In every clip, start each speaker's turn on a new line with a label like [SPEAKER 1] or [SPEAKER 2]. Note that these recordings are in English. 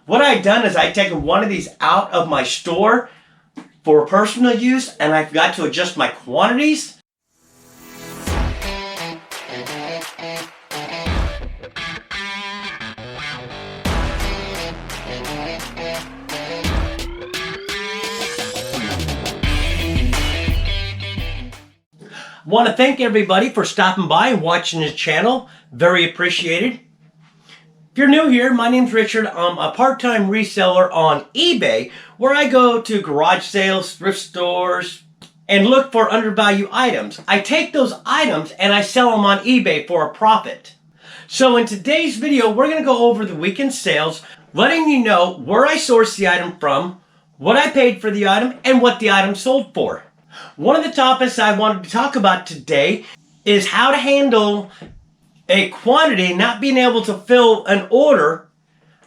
[SPEAKER 1] What I've done is I've taken one of these out of my store for personal use, and I forgot to adjust my quantities. I want to thank everybody for stopping by and watching this channel. Very appreciated. If you're new here, my name's Richard. I'm a part-time reseller on eBay where I go to garage sales, thrift stores, and look for undervalued items. I take those items and I sell them on eBay for a profit. So in today's video, we're going to go over the weekend sales, letting you know where I sourced the item from, what I paid for the item, and what the item sold for. One of the topics I wanted to talk about today is how to handle a quantity not being able to fill an order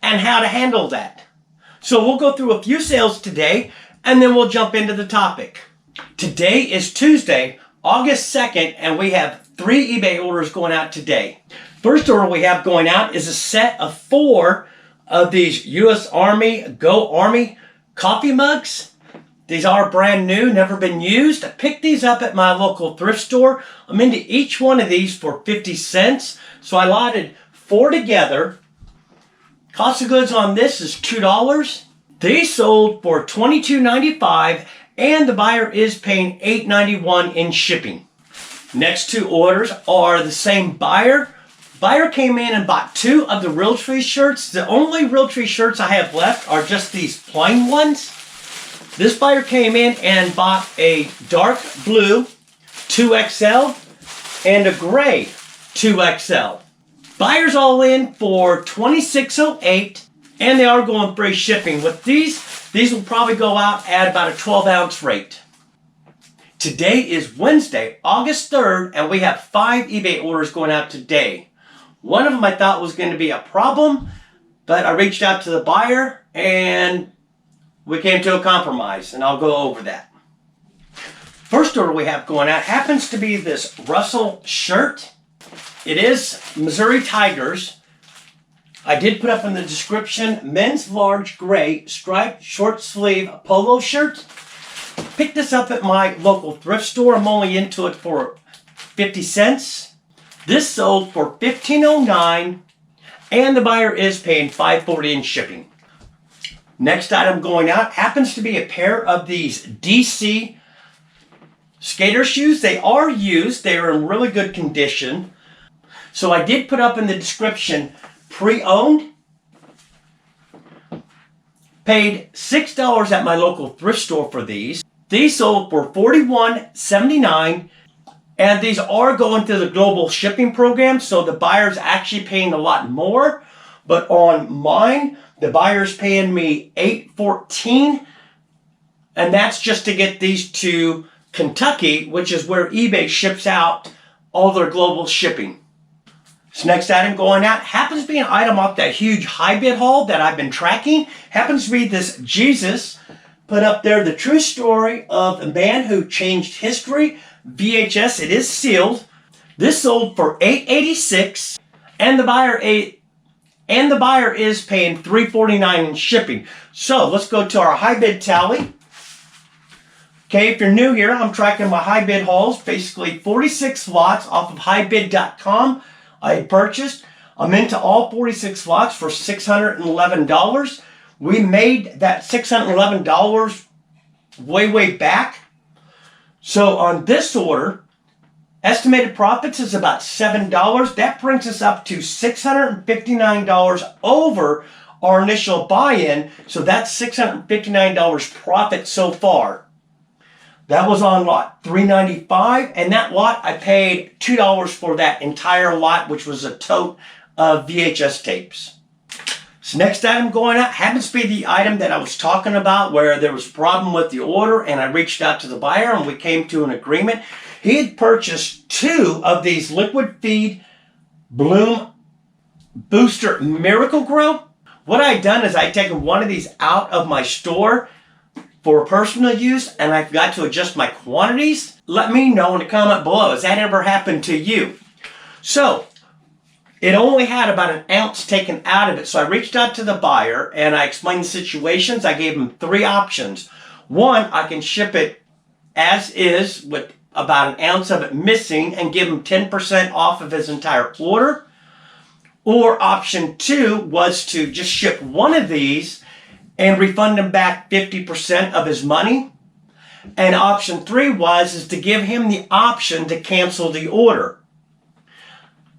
[SPEAKER 1] and how to handle that. So we'll go through a few sales today and then we'll jump into the topic. Today is Tuesday, August 2nd, and we have 3 eBay orders going out today. First order we have going out is a set of 4 of these U.S. Army Go Army coffee mugs. These are brand new, never been used. I picked these up at my local thrift store. I'm into each one of these for 50 cents. So I allotted 4 together. Cost of goods on this is $2. These sold for $22.95 and the buyer is paying $8.91 in shipping. Next 2 orders are the same buyer. Buyer came in and bought 2 of the Realtree shirts. The only Realtree shirts I have left are just these plain ones. This buyer came in and bought a dark blue 2XL and a gray 2XL. Buyers all in for $26.08 and they are going free shipping. With these will probably go out at about a 12-ounce rate. Today is Wednesday, August 3rd, and we have 5 eBay orders going out today. One of them I thought was going to be a problem, but I reached out to the buyer and we came to a compromise, and I'll go over that. First order we have going out happens to be this Russell shirt. It is Missouri Tigers. I did put up in the description, men's large gray striped short sleeve polo shirt. Picked this up at my local thrift store. I'm only into it for 50 cents. This sold for $15.09, and the buyer is paying $5.40 in shipping. Next item going out happens to be a pair of these DC skater shoes. They are used. They are in really good condition. So I did put up in the description pre-owned. Paid $6 at my local thrift store for these. These sold for $41.79. And these are going through the global shipping program. So the buyer's actually paying a lot more. But on mine, the buyer's paying me $8.14, and that's just to get these to Kentucky, which is where eBay ships out all their global shipping. This next item going out happens to be an item off that huge high bid haul that I've been tracking. Happens to be this Jesus. Put up there the true story of a man who changed history. VHS, it is sealed. This sold for $8.86, and the buyer is paying $3.49 in shipping. So let's go to our high bid tally. Okay, if you're new here, I'm tracking my high bid hauls. Basically 46 lots off of highbid.com I purchased. I'm into all 46 lots for $611. We made that $611 way back. So on this order, estimated profits is about $7. That brings us up to $659 over our initial buy-in. So that's $659 profit so far. That was on lot 395, and that lot I paid $2 for that entire lot, which was a tote of VHS tapes. So next item going out happens to be the item that I was talking about where there was a problem with the order, and I reached out to the buyer and we came to an agreement. He had purchased 2 of these liquid feed Bloom Booster Miracle Grow. What I'd done is I'd taken one of these out of my store for personal use and I forgot to adjust my quantities. Let me know in the comment below, has that ever happened to you? So it only had about an ounce taken out of it. So I reached out to the buyer and I explained the situations. I gave him 3 options. One, I can ship it as is with about an ounce of it missing and give him 10% off of his entire order. Or option 2 was to just ship one of these and refund him back 50% of his money. And option 3 is to give him the option to cancel the order.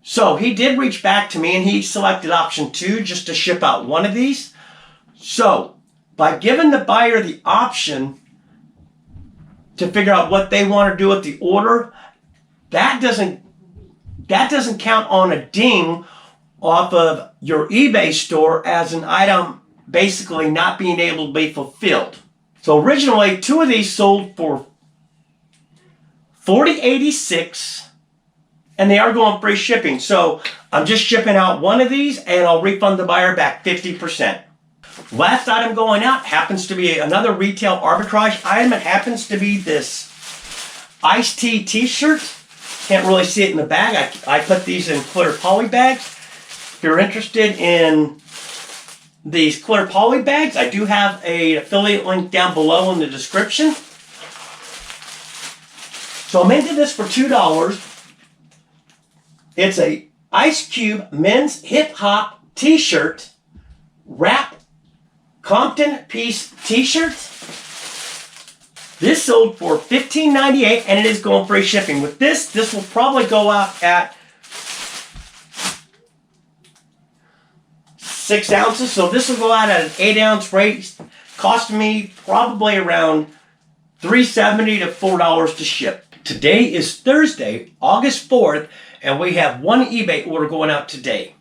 [SPEAKER 1] So he did reach back to me and he selected option 2, just to ship out one of these. So by giving the buyer the option to figure out what they want to do with the order, that doesn't count on a ding off of your eBay store as an item basically not being able to be fulfilled. So originally 2 of these sold for $40.86 and they are going free shipping. So I'm just shipping out one of these and I'll refund the buyer back 50%. Last item going out happens to be another retail arbitrage item. It happens to be this iced tea t-shirt. Can't really see it in the bag. I put these in clear poly bags. If you're interested in these clear poly bags, I do have an affiliate link down below in the description. So I'm into this for $2. It's a Ice Cube men's hip hop t-shirt, wrap Compton piece t-shirt. This sold for $15.98 and it is going free shipping. With this will probably go out at 6 ounces. So this will go out at an 8-ounce rate, costing me probably around $3.70 to $4 to ship. Today is Thursday, August 4th, and we have one eBay order going out today.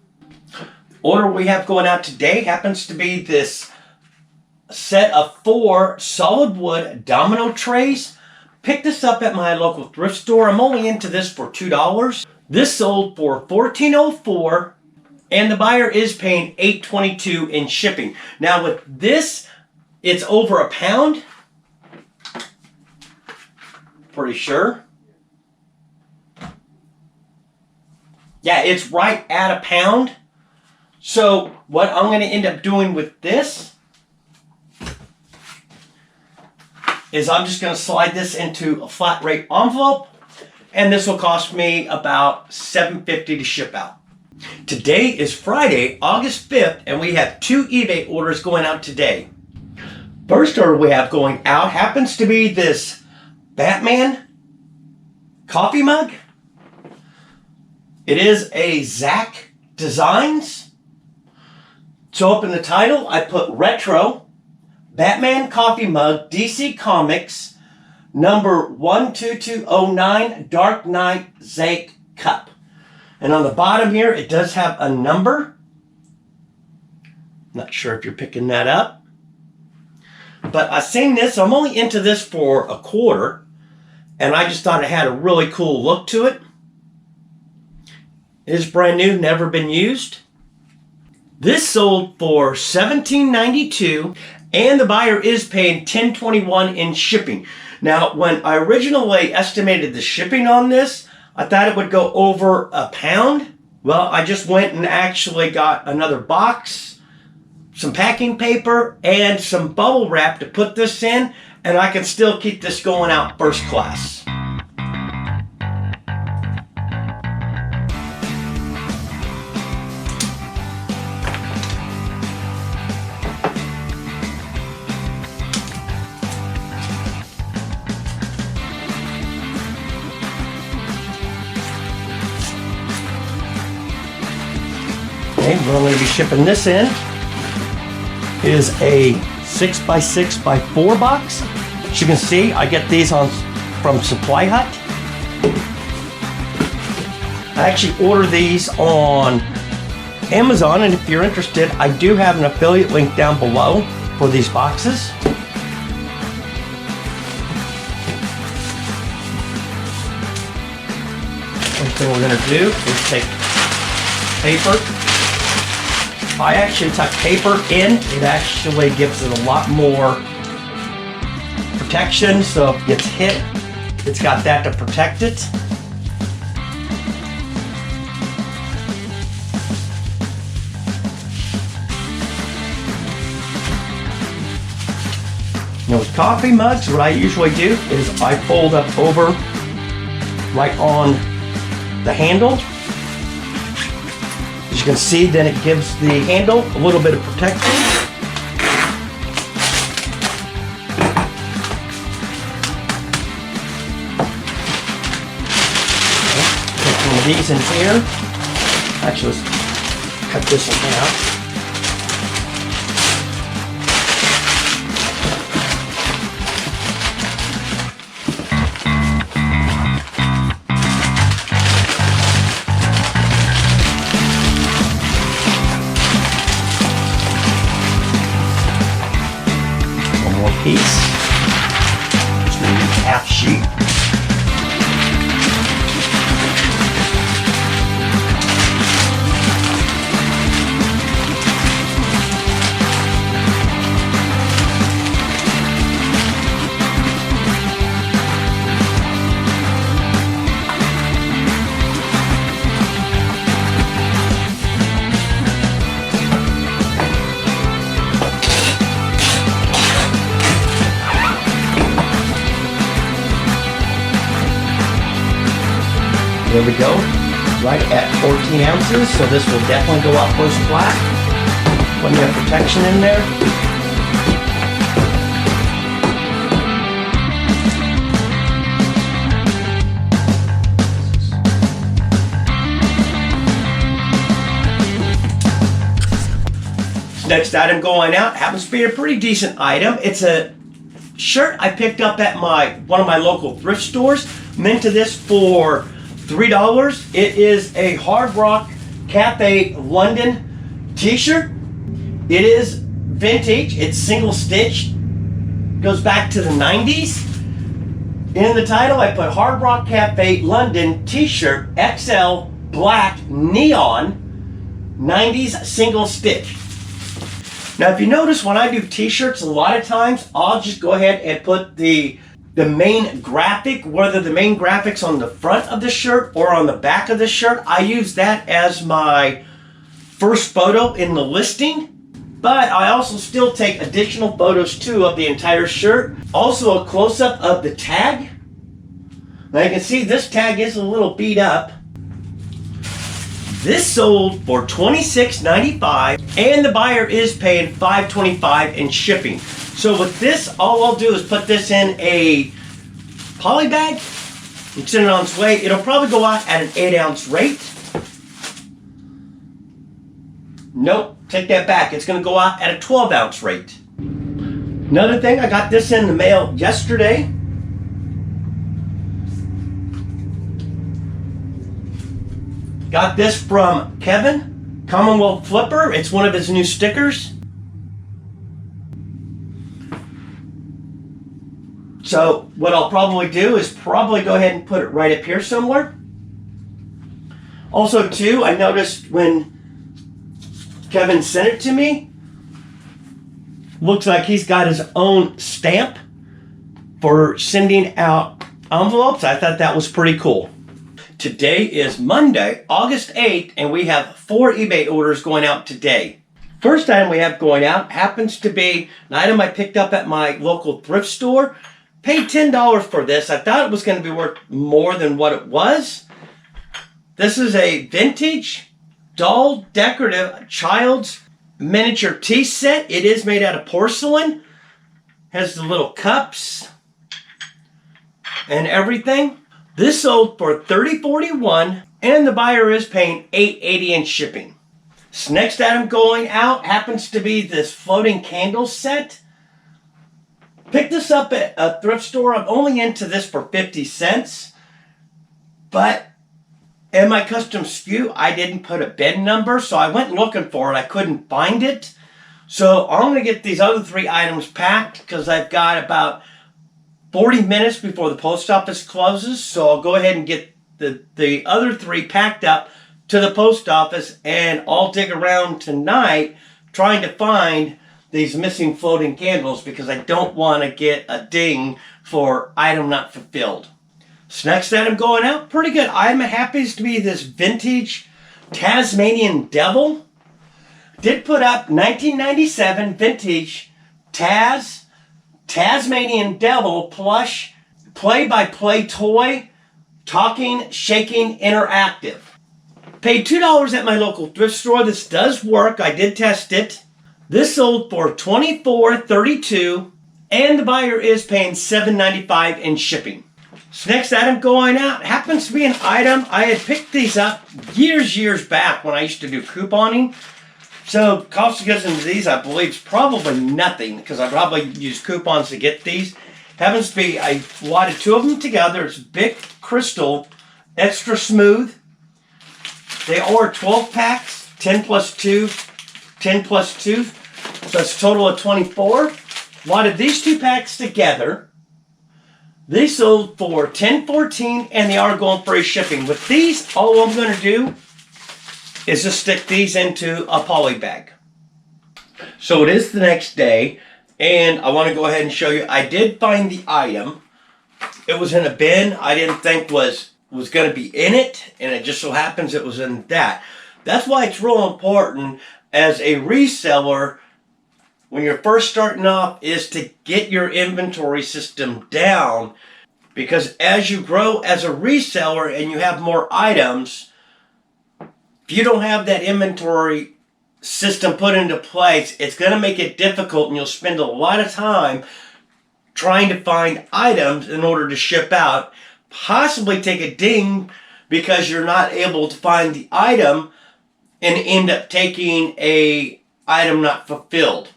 [SPEAKER 1] Order we have going out today happens to be this set of 4 solid wood domino trays. Picked this up at my local thrift store. I'm only into this for $2. This sold for $14.04 and the buyer is paying $8.22 in shipping. Now with this, it's over a pound. Pretty sure. Yeah, it's right at a pound. So what I'm going to end up doing with this is I'm just going to slide this into a flat rate envelope, and this will cost me about $7.50 to ship out. Today is Friday, August 5th, and we have 2 eBay orders going out today. First order we have going out happens to be this Batman coffee mug. It is a Zach Designs. So up in the title, I put retro Batman coffee mug, DC Comics, number 12209, Dark Knight Zach cup. And on the bottom here, it does have a number. Not sure if you're picking that up. But I seen this, I'm only into this for $0.25, and I just thought it had a really cool look to it. It is brand new, never been used. This sold for $17.92, and the buyer is paying $10.21 in shipping. Now, when I originally estimated the shipping on this, I thought it would go over a pound. Well, I just went and actually got another box, some packing paper, and some bubble wrap to put this in, and I can still keep this going out first class. Okay, we're going to be shipping this in. It is a 6x6x4 box. As you can see, I get these from Supply Hut. I actually order these on Amazon, and if you're interested, I do have an affiliate link down below for these boxes. First thing we're going to do is take paper. I actually tuck paper in. It actually gives it a lot more protection, so if it gets hit, it's got that to protect it. Now with coffee mugs, what I usually do is I fold up over right on the handle. As you can see, then it gives the handle a little bit of protection. Put one of these in here. Actually, let's cut this in half. Piece. Just going to use half sheet. There we go, right at 14 ounces, so this will definitely go up close flat. Plenty of protection in there. Next item going out happens to be a pretty decent item. It's a shirt I picked up at one of my local thrift stores. I'm into this for $3. It is a Hard Rock Cafe London t-shirt. It is vintage. It's single stitched. Goes back to the 90s. In the title, I put Hard Rock Cafe London t-shirt XL black neon 90s single stitch. Now, if you notice when I do t-shirts, a lot of times I'll just go ahead and put the main graphic, whether the main graphic's on the front of the shirt or on the back of the shirt. I use that as my first photo in the listing, but I also still take additional photos too of the entire shirt. Also a close-up of the tag. Now you can see this tag is a little beat up. This sold for $26.95 and the buyer is paying $5.25 in shipping. So with this, all I'll do is put this in a poly bag and send it on its way. It'll probably go out at an 8-ounce rate. Nope, take that back. It's going to go out at a 12-ounce rate. Another thing, I got this in the mail yesterday. Got this from Kevin, Commonwealth Flipper. It's one of his new stickers. So what I'll probably do is probably go ahead and put it right up here somewhere. Also too, I noticed when Kevin sent it to me, looks like he's got his own stamp for sending out envelopes. I thought that was pretty cool. Today is Monday, August 8th, and we have 4 eBay orders going out today. First item we have going out happens to be an item I picked up at my local thrift store. Paid $10 for this. I thought it was going to be worth more than what it was. This is a vintage doll decorative child's miniature tea set. It is made out of porcelain. Has the little cups and everything. This sold for $30.41 and the buyer is paying $8.80 in shipping. This next item going out happens to be this floating candle set. Picked this up at a thrift store. I'm only into this for 50 cents. But in my custom SKU, I didn't put a bin number, so I went looking for it. I couldn't find it. So I'm going to get these other 3 items packed because I've got about 40 minutes before the post office closes. So I'll go ahead and get the other 3 packed up to the post office, and I'll dig around tonight trying to find these missing floating candles because I don't want to get a ding for item not fulfilled. This next item going out, pretty good item. It happens to be this vintage Tasmanian Devil. Did put up 1997 vintage Taz Tasmanian Devil plush play-by-play toy, talking, shaking, interactive. Paid $2 at my local thrift store. This does work. I did test it. This sold for $24.32, and the buyer is paying $7.95 in shipping. So next item going out happens to be an item. I had picked these up years back when I used to do couponing. So cost of goods into these, I believe, is probably nothing because I probably used coupons to get these. Happens to be, I wadded two of them together. It's Big Crystal Extra Smooth. They are 12 packs, 10 plus 2, 10 plus 2. So it's a total of 24. Wadded these two packs together. They sold for $10.14, and they are going free shipping. With these, all I'm going to do is just stick these into a poly bag. So it is the next day, and I want to go ahead and show you. I did find the item. It was in a bin I didn't think was going to be in it, and it just so happens it was in that. That's why it's real important as a reseller when you're first starting off is to get your inventory system down, because as you grow as a reseller and you have more items, if you don't have that inventory system put into place, it's going to make it difficult, and you'll spend a lot of time trying to find items in order to ship out, possibly take a ding because you're not able to find the item and end up taking a item not fulfilled.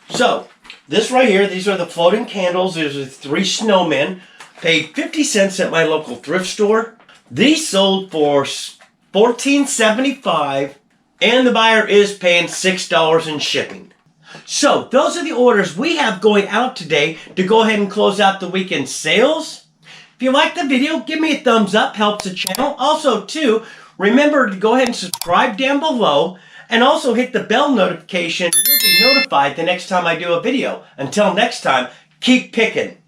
[SPEAKER 1] So this right here, these are the floating candles. There's the 3 snowmen. Paid 50 cents at my local thrift store. These sold for $14.75, and the buyer is paying $6 in shipping. So those are the orders we have going out today to go ahead and close out the weekend sales. If you like the video, give me a thumbs up, helps the channel. Also too, remember to go ahead and subscribe down below, and also hit the bell notification. You'll be notified the next time I do a video. Until next time, keep picking.